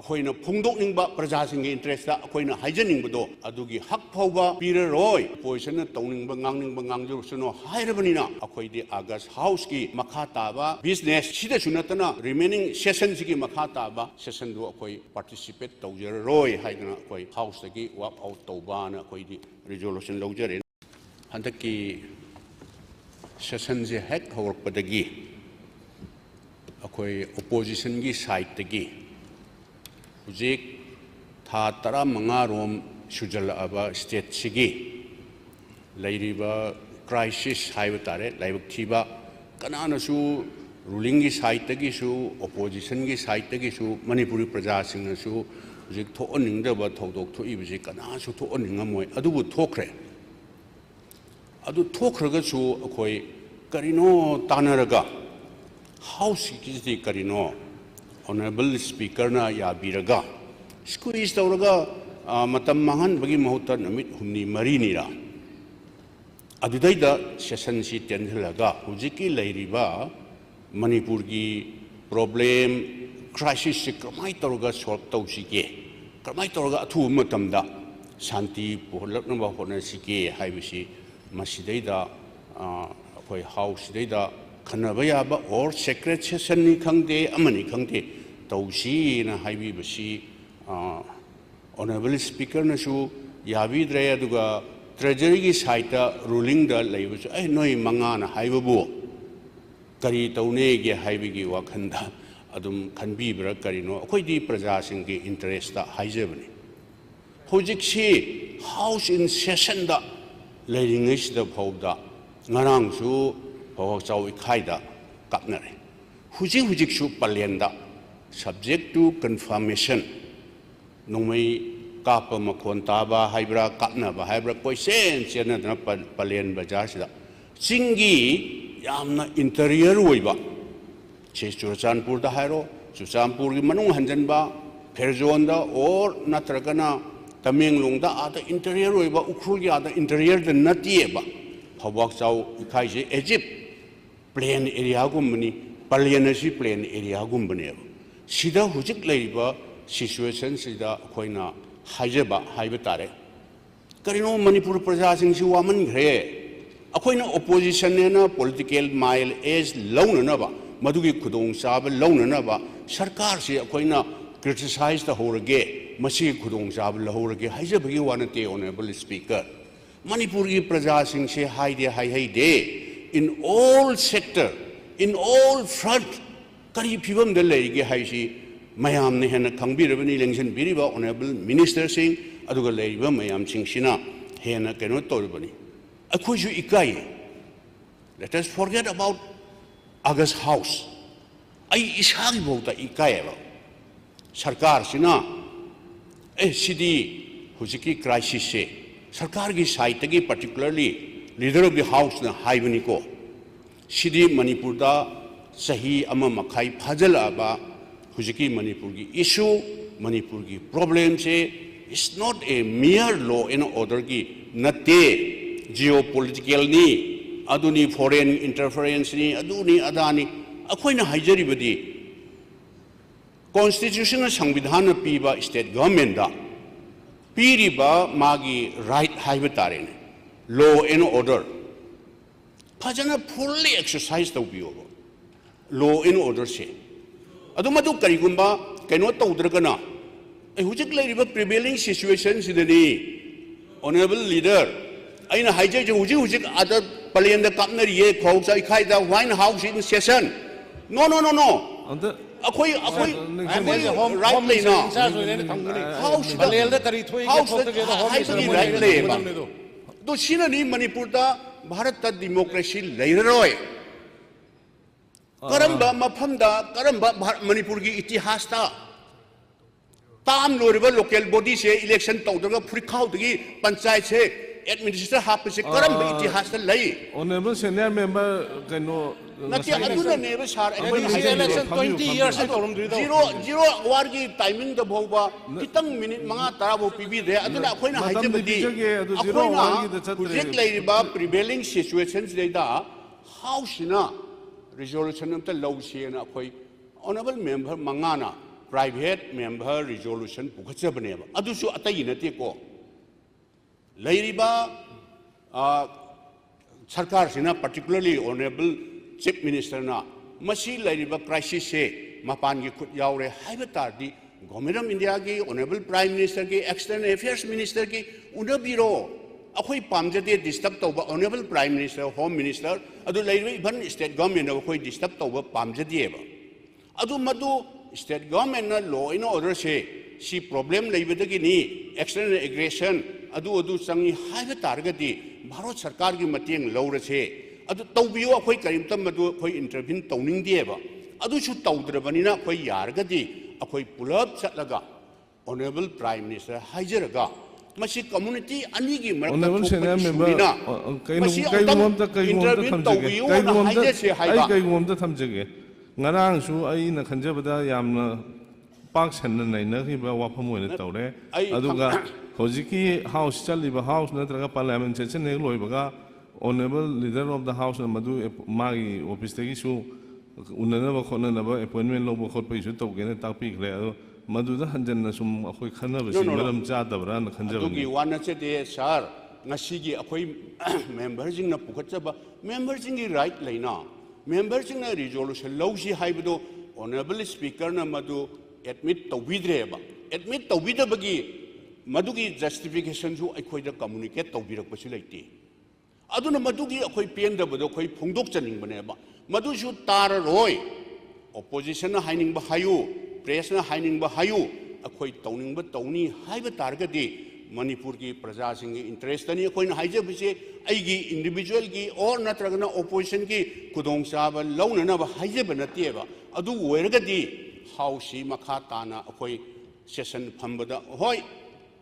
अखोइना फोंदोकनिंगबा प्रजासिंग interest दा अखोइना हाइजनिंगबदो अदुगी हक फौबा पिररोय पोजिशन तौनिंगबा ngangningba ngangjursuno हाइरबनिना अखोइदि आगस्ट हाउस की मखा ताबा बिजनेस सिदा सुनतना रिमेनिंग सेशन सिगी मखा ताबा सेशन दो अखोइ पार्टिसिपेट तौजररोय हाइदना अखोइ हाउस दगी वर्क आउट तौबाना अखोइदि रिजोल्यूशन लौजरे हंदकी सेशन जे हेक हौरकपदगी अखोइ ओपोजिशन की साइड तगी हुजिक था 15 रोम सुजलअबा स्टेट सिगी लैरिबा क्राइसिस हाइबा तारे लाइबक थीबा कनानसु रूलिंग की साइड तगिसु ओपोजिशन की साइड तगिसु मणिपुरी प्रजा सिंगसु हुजिक थोअनिंगदबा थौदोक थोइबसि कनासु थोअनिंगमोय अदुबु थोखरे अदु थोखरगसु अखोइ करिनो तानरगा हाउस की करिनो ऑनरेबल स्पीकर ना याबीरगा स्क्वीज तौरगा मतम महन बगी महुता नमित हुमनी मरीनीरा अदुदैदा सेशन सी टेंधलगा हुजिकी लैरिबा मणिपुर की प्रॉब्लम क्राइसिस से क्रमाई तौरगा सॉल्व तौसिगे क्रमाई तौरगा अथु मतमदा शांति पुहलकनबा होनसिगे हाइबसी मसिदैदा अखोइ हाउस दैदा खनबा याबा और सेक्रेट सेशन नि खंगदे अमनि खंगदे तौसीना हाइबीबसी ऑनरेबल स्पीकर नसु याबीद्रे अदुगा ट्रेजरी की साइड रूलिंग दा लैबसु ए नोय मंगाना हाइबबु करी तौनेगे हाइबिगी वाखंदा अदुम खनबीब्रा करिनो अखोइदि प्रजासिंग की इंटरेस्ट दा हाइजेबनी होजिकसी हाउस इन सेशन दा लैरिंगैस दा फौदा ngarangsu phawak chaw ikhaida kapnare hujik palenda subject to confirmation nomai kapa makhon taba haibra kapna ba haibra koisen chena na palen bajar sida singi yamna interior oiba che Churachandpur da hairo Churachandpur gi manung hanjan ba Pherzon da or natragana Tamenglong da ada interior oiba ukhul gi ada interior da natie ba phawak chaw ikhai je Egypt plain area गुम्बनी पलियनसी plain area गुम्बने सिदा हुजिक लैबा situation सिदा अखोइना हाइजेबा हाइबा तारे करिनो मणिपुर प्रजा सिंगसि वामनग्रे अखोइना opposition नेना political mile as लौननबा मदुगी खुदोंग चाब लौननबा सरकार से अखोइना क्रिटिसाइज ता होरगे मसी खुदोंग चाब लहोरगे हाइजेबगी वानते ऑनरेबल स्पीकर मणिपुर की प्रजा सिंगसि हाइदे हाइदे in all sector, in all front, kari phibam da leige haisi mayam ne hena khangbirabani election biriba honorable minister sing aduga leiba mayam sing sina hena keno toribani akhoju ikai let us forget about August house ai ishagi bauta ikai ba sarkar sina sidi hujiki crisis se sarkar gi side tagi particularly leader of the house na haibani ko sidi manipur da sahi ama makhai phajal aba hujiki manipur gi issue manipur gi problem se is not a mere law and order gi nate geopolitical ni aduni foreign interference ni aduni adani akhoina haijari badi constitutional संविधान पीबा state government da piriba magi right haiba tarene law and order fajana fully exercise tawbiyo law and order se adumadu karigumba kaino tawdragana hujik leiriba prevailing situation sidani honorable leader aina haije hujik other palenda kapnari ye khawsa ikhaida wine house in session no akhoi right leina house palenda kari thoi right leina तो सिनानी मणिपुर दा भारत दा democracy लैररोय Karamba मफमदा Karamba Manipur की इतिहास ता ताम लोरिबा local body से election तौदगा फुरिखाव दगी panchayat से administrator हाप से करंबा इतिहास ता लई ऑनरेबल सीनियर मेंबर कनो नति अदुना नेबा सार इलेक्शन 20 इयर्स से तौरम दुई जीरो वार की टाइमिंग द भौबा कितंग मिनिट मंगा तारा बो पीबी दे अदुना अखोइना हाइजेबदी अखोइना प्रोजेक्ट लैरिबा प्रिवेलिंग सिचुएशंस देदा हाउस ना resolution of the low sea and a honourable member मंगाना private member resolution pukhachabane adusu atai nate ko lairiba sarkar sina particularly honorable chief minister na masi lairiba crisis se mapan gi khut yaure haiba tardi government of India ki honorable prime minister ki external affairs minister ki unabiro akhoi pamjade disturb tawba honorable prime minister home minister adu lairiba even state government akhoi disturb tawba pamjade ba adu madu state government na law and order se si problem leibadagi ni external aggression adu sangi haiba targadi bharat sarkar gi mateng lawra se adu tawbiyo akhoi karimta madu akhoi intervene tawning dieba adu su tawdrabanina akhoi yargadi akhoi pulap chatlaga honorable prime minister haijaraga masi community ani gi marakta senior member kaigumta thamjage ngarang su ai na khanjabada yamna pak sanna naina ki ba wafam oina tawre aduga hojiki house chaliba house natraga parliament session ne loibaga honorable leader of the house madu magi office tegi su unana ba khona na ba appointment lo ba khot pa isu tawgena takpi kre adu madu da hanjan na sum akhoi khana ba sin maram cha dabra na khanjaba adugi wana che de sir ngasi gi akhoi member jing na pukhatba member jing gi right leina member jing na resolution lawsi haibdo honorable speaker na madu admit tawidreba admit tawidabagi madugi justification su akhoi da communicate tawbirak pa su leite aduna madugi akhoi pendabado akhoi phongdok chaning baneba madu su tar roi opposition na haining ba hayu press na haining ba hayu akhoi tawning ba tawni haiba targadi manipur ki praja sing interest ani akhoi na haije bise aigi individual ki or natragana opposition ki kudong saba launa na ba haije ba natieba adu oiragadi house makha tana akhoi session phambada hoi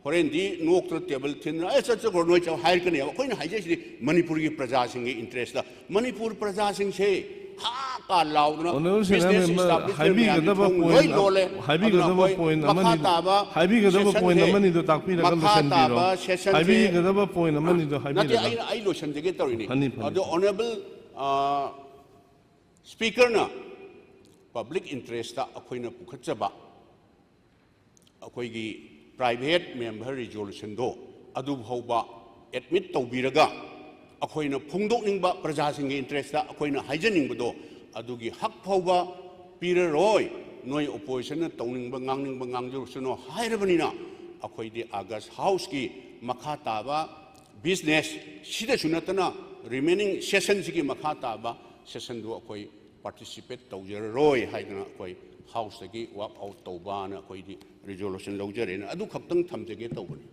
horendi noktra table thin ai cha ko noi cha hair kani akhoi na haije si manipur ki praja sing interest da manipur praja sing se ha ka laudna business establishment haibi gadaba point amani do takpi la solution biro haibi gadaba point amani do haibi nati ai solution jege torini ado honorable speaker na public interest ta akhoi na pukhatchaba akhoi gi private member resolution do adu bhauba admit tawbiraga akhoi na phungdok ningba praja sing interest ta akhoi na haijaning bado adugi hak phauba piraroi noi opposition na tawning ba ngangjur suno hairabani na akhoi di august house ki makha taba business sida sunatana remaining sessions ki makha taba session do akhoi participate tawjaroi haidana akhoi house ki walk out tawba na akhoi di resolution lawjare na adu khaktang thamjage tawbani